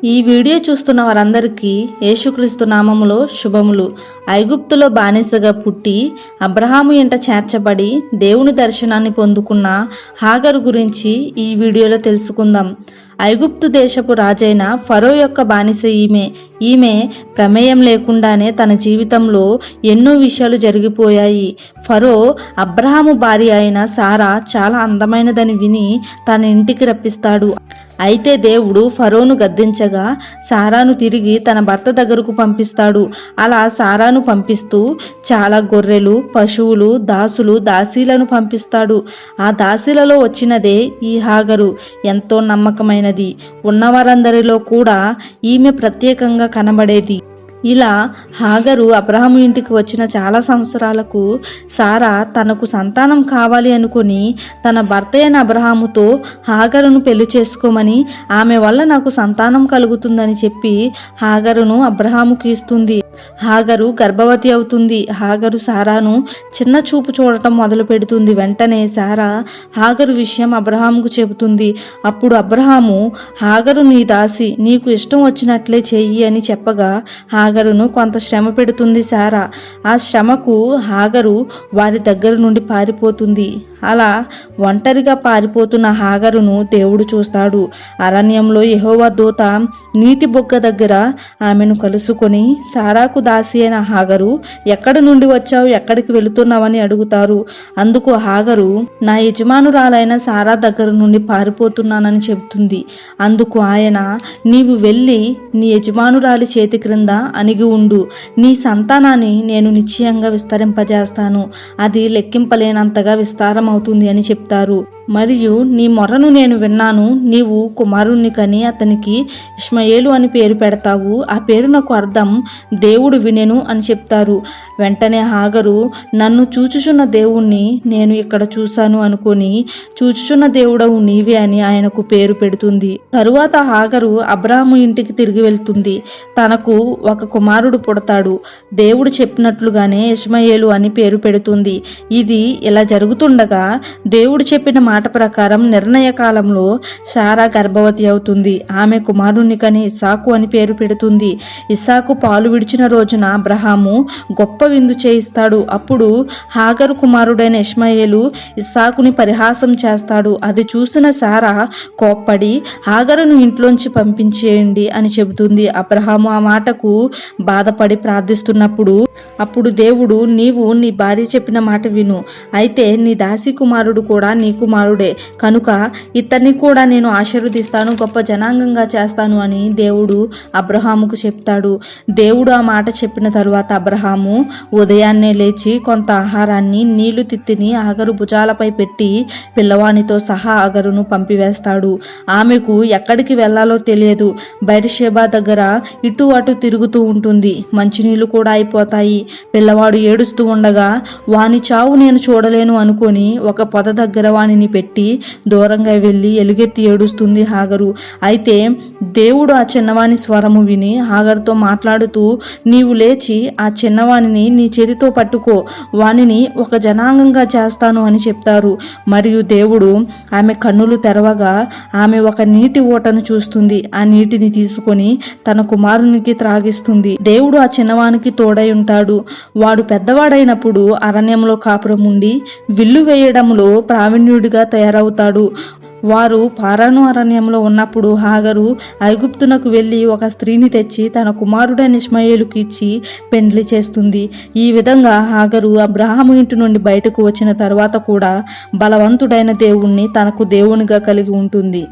ఈ వీడియో చూస్తున్న వారందరికీ యేసుక్రీస్తు నామములో శుభములు. ఐగుప్తులో బానిసగా పుట్టి అబ్రహాము ఇంట చేర్చబడి దేవుని దర్శనాన్ని పొందుకున్న హాగరు గురించి ఈ వీడియోలో తెలుసుకుందాం. ఐగుప్తు దేశపు రాజైన ఫరో యొక్క బానిస ఈమె ప్రమేయం లేకుండానే తన జీవితంలో ఎన్నో విషయాలు జరిగిపోయాయి. ఫరో అబ్రహాము భార్య అయిన సారా చాలా అందమైనదని విని తన ఇంటికి రప్పిస్తాడు. అయితే దేవుడు ఫరోను గద్దించగా సారాను తిరిగి తన భర్త దగ్గరకు పంపిస్తాడు. అలా సారాను పంపిస్తూ చాలా గొర్రెలు, పశువులు, దాసులు, దాసీలను పంపిస్తాడు. ఆ దాసీలలో వచ్చినదే ఈ హాగరు. ఎంతో నమ్మకమైనది. ఉన్నవారందరిలో కూడా ఈమె ప్రత్యేకంగా కనబడేది. ఇలా హాగరు అబ్రహాము ఇంటికి వచ్చిన చాలా సంవత్సరాలకు సారా తనకు సంతానం కావాలి అనుకుని తన భర్త అయిన అబ్రహాముతో హాగరును పెళ్లి చేసుకోమని, ఆమె వల్ల నాకు సంతానం కలుగుతుందని చెప్పి హాగరును అబ్రహాముకి ఇస్తుంది. హాగరు గర్భవతి అవుతుంది. హాగరు సారాను చిన్న చూపు చూడటం మొదలు పెడుతుంది. వెంటనే సారా హాగరు విషయం అబ్రహాముకు చెబుతుంది. అప్పుడు అబ్రహాము, హాగరు నీ దాసి, నీకు ఇష్టం వచ్చినట్లే చెయ్యి అని చెప్పగా హాగరును కొంత శ్రమ పెడుతుంది సారా. ఆ శ్రమకు హాగరు వారి దగ్గర నుండి పారిపోతుంది. అలా ఒంటరిగా పారిపోతున్న హాగరును దేవుడు చూస్తాడు. అరణ్యంలో యెహోవా దూత నీటి బొగ్గ దగ్గర ఆమెను కలుసుకొని, సారాకు దాసి అయిన హాగరు, ఎక్కడి నుండి వచ్చావు, ఎక్కడికి వెళుతున్నావని అడుగుతారు. అందుకు హాగరు, నా యజమానురాలైన సారా దగ్గర నుండి పారిపోతున్నానని చెబుతుంది. అందుకు ఆయన, నీవు వెళ్ళి నీ యజమానురాలి చేతి క్రింద అణిగి ఉండు. నీ సంతానాన్ని నేను నిశ్చయంగా విస్తరింపజేస్తాను. అది లెక్కింపలేనంతగా విస్తారం అవుతుంది అని చెప్తారు. మరియు నీ మొరను నేను విన్నాను. నీవు కుమారుణ్ణి కని అతనికి ఇష్మాయేలు అని పేరు పెడతావు. ఆ పేరు నాకు అర్థం దేవుడు వినెను అని చెప్తారు. వెంటనే హాగరు, నన్ను చూచుచున్న దేవుణ్ణి నేను ఇక్కడ చూశాను అనుకొని, చూచుచున్న దేవుడవు నీవే అని ఆయనకు పేరు పెడుతుంది. తరువాత హాగరు అబ్రహాము ఇంటికి తిరిగి వెళ్తుంది. తనకు ఒక కుమారుడు పుడతాడు. దేవుడు చెప్పినట్లుగానే ఇష్మాయేలు అని పేరు పెడుతుంది. ఇది ఇలా జరుగుతుండగా దేవుడు చెప్పిన మాట ప్రకారం నిర్ణయ కాలంలో సారా గర్భవతి అవుతుంది. ఆమె కుమారుని కని ఇస్సాకు అని పేరు పెడుతుంది. ఇస్సాకు పాలు విడిచిన రోజున అబ్రహాము గొప్ప విందు చేయిస్తాడు. అప్పుడు హాగరు కుమారుడైన ఇష్మాయేలు ఇస్సాకుని పరిహాసం చేస్తాడు. అది చూసిన సారా కోప్పడి హాగరును ఇంట్లోంచి పంపించేయండి అని చెబుతుంది. అబ్రహాము ఆ మాటకు బాధపడి ప్రార్థిస్తున్నప్పుడు అప్పుడు దేవుడు, నీవు నీ భార్య చెప్పిన మాట విను. అయితే నీ దాసి కుమారుడు కూడా నీ కుమారుడే కనుక ఇతన్ని కూడా నేను ఆశీర్వదిస్తాను, గొప్ప జనాంగంగా చేస్తాను అని దేవుడు అబ్రహాముకు చెప్తాడు. దేవుడు ఆ మాట చెప్పిన తరువాత అబ్రహాము ఉదయాన్నే లేచి కొంత ఆహారాన్ని, నీళ్లు తిత్తిని హాగరు భుజాలపై పెట్టి పిల్లవానితో సహా హాగరును పంపివేస్తాడు. ఆమెకు ఎక్కడికి వెళ్లాలో తెలియదు. బెర్షెబా దగ్గర ఇటు అటు తిరుగుతూ ఉంటుంది. మంచినీళ్లు కూడా అయిపోతాయి. పిల్లవాడు ఏడుస్తూ ఉండగా వాని చావు నేను చూడలేను అనుకొని ఒక పొద దగ్గర వానిని పెట్టి దూరంగా వెళ్ళి ఎలుగెత్తి ఏడుస్తుంది హాగరు. అయితే దేవుడు ఆ చిన్నవాని స్వరము విని హాగరుతో మాట్లాడుతూ, నీవు లేచి ఆ చిన్నవానిని నీ చేతితో పట్టుకో, వానిని ఒక జనాంగంగా చేస్తాను అని చెప్తారు. మరియు దేవుడు ఆమె కన్నులు తెరవగా ఆమె ఒక నీటి ఊటను చూస్తుంది. ఆ నీటిని తీసుకొని తన కుమారునికి త్రాగిస్తుంది. దేవుడు ఆ చిన్నవానికి తోడై ఉంటాడు. వాడు పెద్దవాడైనప్పుడు అరణ్యంలో కాపురం ఉండి విల్లు వేయడంలో ప్రావీణ్యుడిగా తయారవుతాడు. వారు పారాను అరణ్యంలో ఉన్నప్పుడు హాగరు ఐగుప్తునకు వెళ్ళి ఒక స్త్రీని తెచ్చి తన కుమారుడైన ఇష్మాయేలుకి ఇచ్చి పెండ్లి చేస్తుంది. ఈ విధంగా హాగరు అబ్రహాము ఇంటి నుండి బయటకు వచ్చిన తర్వాత కూడా బలవంతుడైన దేవుణ్ణి తనకు దేవునిగా కలిగి ఉంటుంది.